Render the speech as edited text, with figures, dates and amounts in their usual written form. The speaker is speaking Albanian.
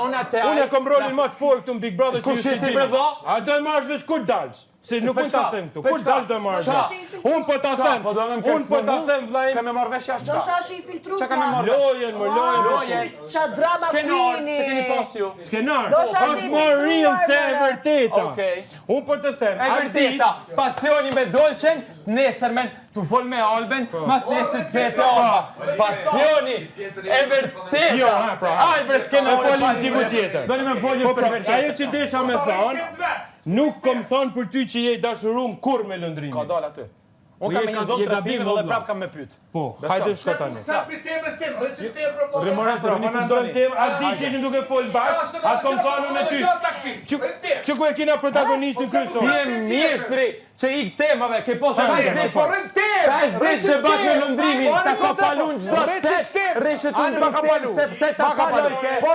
Unë e kom rolin më të fortë këtu në Big Brother që ju si dini. A do e marrësh vesh kur dalsh? Se nuk mund ta them këtu. Kur dalsh do marrësh? Unë po ta them. Unë po ta them vllai. Kemë marrë vesh jashtë. Do shashi i filtruar. Çka kemë marrë? Lojen. Ça drama queeni. Çka keni pas ju? Skenar. Do shashi Është more real se e vërteta. Okej. Unë po të them. E vërteta, pasioni me Dolçen, nesërmen tu fol me Alben, mas nesër të vete Alba. Pasioni, e vërteta. Jo, pra. Alber s'kena E folim diku tjetër. Doni me folje për vërtetë. Ajo që desha me thonë, nuk kom thonë për ty që je dashurum kur me lëndrimin. Ka dal aty. Unë kam një do të filmë dhe prap kam me pyet. Po, hajde shko tani. Sa për temës tem, recetë propon. Më ndonjë temë, a di që ishin duke fol bashkë, a kom thanu me ty. Që ku e kina protagonistin kryesor? Ti je mjeshtri që i temave, ke posa ka Recetë që bak me lëndrimin, sa ka palun çdo rreshtet u ndrimin sepse ta kaloj ke